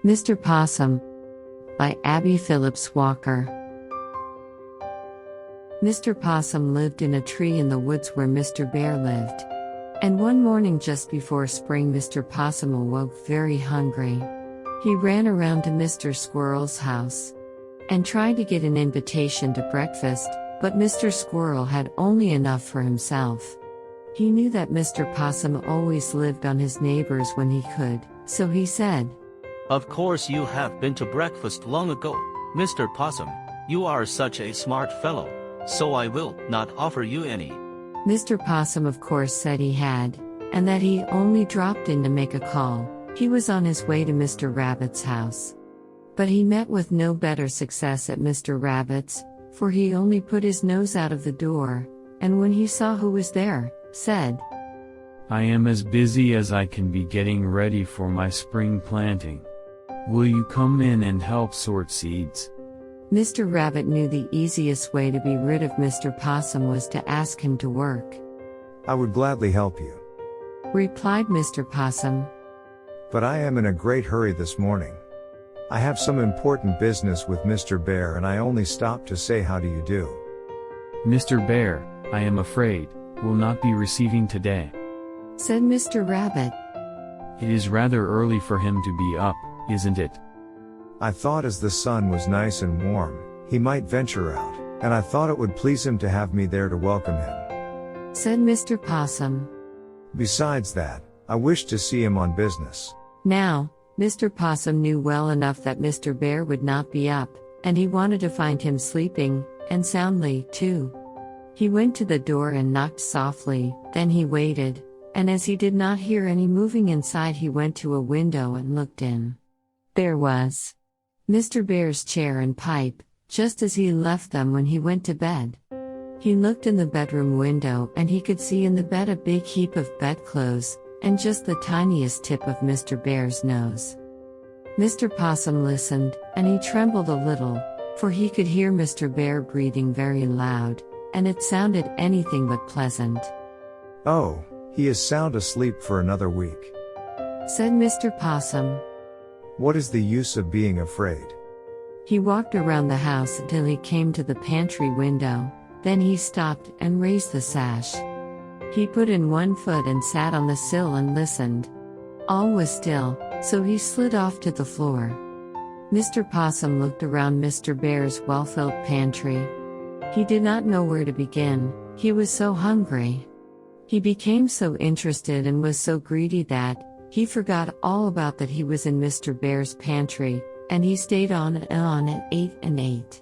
Mr Possum by Abbie Phillips Walker. Mr. Possum lived in a tree in the woods where Mr. Bear lived. And one morning just before spring, Mr. Possum awoke very hungry. He ran around to Mr. Squirrel's house and tried to get an invitation to breakfast, but Mr. Squirrel had only enough for himself. He knew that Mr. Possum always lived on his neighbors when he could, so he said, "Of course you have been to breakfast long ago, Mr. Possum. You are such a smart fellow, so I will not offer you any." Mr. Possum of course said he had, and that he only dropped in to make a call. He was on his way to Mr. Rabbit's house. But he met with no better success at Mr. Rabbit's, for he only put his nose out of the door, and when he saw who was there, said, "I am as busy as I can be getting ready for my spring planting. Will you come in and help sort seeds?" Mr. Rabbit knew the easiest way to be rid of Mr. Possum was to ask him to work. "I would gladly help you, Replied Mr. Possum. but I am in a great hurry this morning. I have some important business with Mr. Bear and I only stopped to say how do you do." "Mr. Bear, I am afraid, will not be receiving today. Said Mr. Rabbit. It is rather early for him to be up, isn't it?" "I thought as the sun was nice and warm, he might venture out, and I thought it would please him to have me there to welcome him. Said Mr. Possum. Besides that, I wish to see him on business." Now, Mr. Possum knew well enough that Mr. Bear would not be up, and he wanted to find him sleeping, and soundly, too. He went to the door and knocked softly, then he waited, and as he did not hear any moving inside, he went to a window and looked in. There was Mr. Bear's chair and pipe, just as he left them when he went to bed. He looked in the bedroom window and he could see in the bed a big heap of bedclothes, and just the tiniest tip of Mr. Bear's nose. Mr. Possum listened, and he trembled a little, for he could hear Mr. Bear breathing very loud, and it sounded anything but pleasant. "Oh, he is sound asleep for another week. Said Mr. Possum. What is the use of being afraid?" He walked around the house until he came to the pantry window, then he stopped and raised the sash. He put in one foot and sat on the sill and listened. All was still, so he slid off to the floor. Mr. Possum looked around Mr. Bear's well-filled pantry. He did not know where to begin, he was so hungry. He became so interested and was so greedy that he forgot all about that he was in Mr. Bear's pantry, and he stayed on and ate and ate.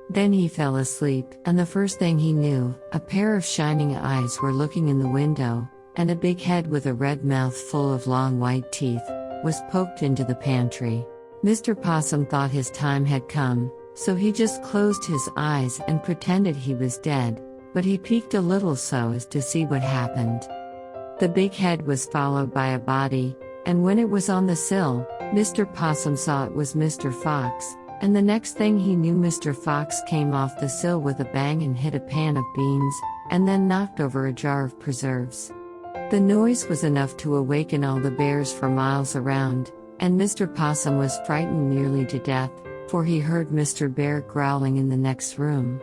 Then he fell asleep, and the first thing he knew, a pair of shining eyes were looking in the window, and a big head with a red mouth full of long white teeth was poked into the pantry. Mr. Possum thought his time had come, so he just closed his eyes and pretended he was dead, but he peeked a little so as to see what happened. The big head was followed by a body, and when it was on the sill, Mr. Possum saw it was Mr. Fox, and the next thing he knew, Mr. Fox came off the sill with a bang and hit a pan of beans, and then knocked over a jar of preserves. The noise was enough to awaken all the bears for miles around, and Mr. Possum was frightened nearly to death, for he heard Mr. Bear growling in the next room.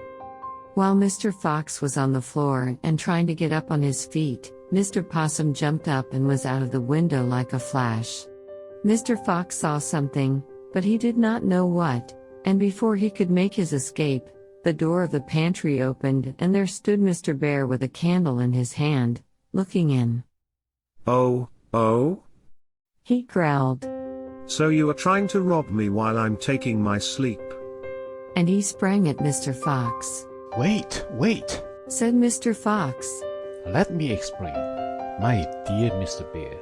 While Mr. Fox was on the floor and trying to get up on his feet, Mr. Possum jumped up and was out of the window like a flash. Mr. Fox saw something, but he did not know what, and before he could make his escape, the door of the pantry opened and there stood Mr. Bear with a candle in his hand, looking in. "Oh, oh? He growled. So you are trying to rob me while I'm taking my sleep?" And he sprang at Mr. Fox. Wait, Said Mr. Fox. let me explain. My dear Mr. Bear,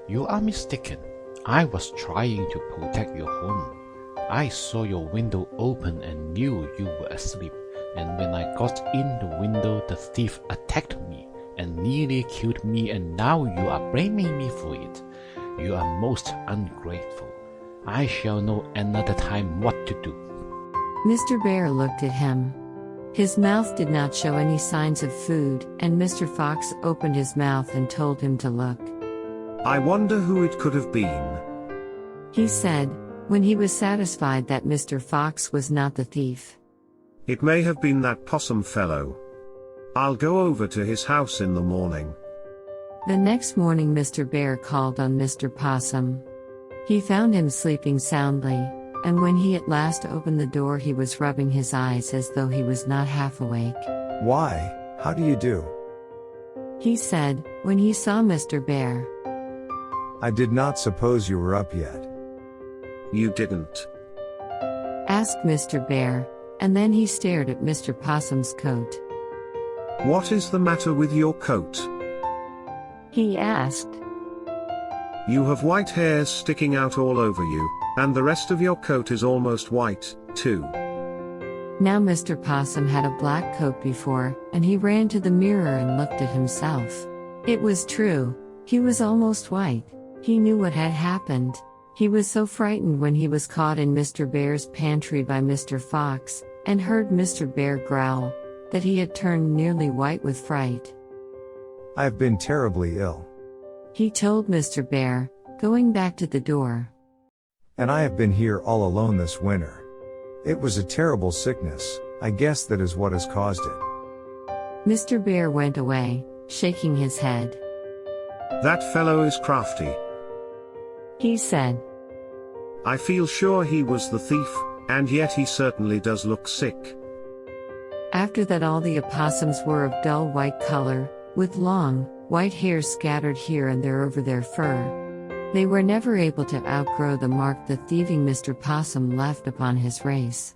you are mistaken. I was trying to protect your home. I saw your window open and knew you were asleep, and when I got in the window, the thief attacked me and nearly killed me, and now you are blaming me for it. You are most ungrateful. I shall know another time what to do." Mr. Bear looked at him. His mouth did not show any signs of food, and Mr. Fox opened his mouth and told him to look. "I wonder who it could have been." He said, when he was satisfied that Mr. Fox was not the thief. It may have been that possum fellow. I'll go over to his house in the morning. The next morning Mr. Bear called on Mr. Possum. He found him sleeping soundly, and when he at last opened the door he was rubbing his eyes as though he was not half awake. Why, how do you do? He said, when he saw Mr. Bear. I did not suppose you were up yet. You didn't? Asked Mr. Bear, and then he stared at Mr. Possum's coat. What is the matter with your coat? He asked. You have white hairs sticking out all over you, and the rest of your coat is almost white, too. Now Mr. Possum had a black coat before, and he ran to the mirror and looked at himself. It was true, he was almost white. He knew what had happened. He was so frightened when he was caught in Mr. Bear's pantry by Mr. Fox, and heard Mr. Bear growl, that he had turned nearly white with fright. I have been terribly ill. He told Mr. Bear, going back to the door. And I have been here all alone this winter. It was a terrible sickness, I guess that is what has caused it. Mr. Bear went away, shaking his head. That fellow is crafty. He said. I feel sure he was the thief, and yet he certainly does look sick. After that all the opossums were of dull white color, with long, white hairs scattered here and there over their fur. They were never able to outgrow the mark the thieving Mr. Possum left upon his race.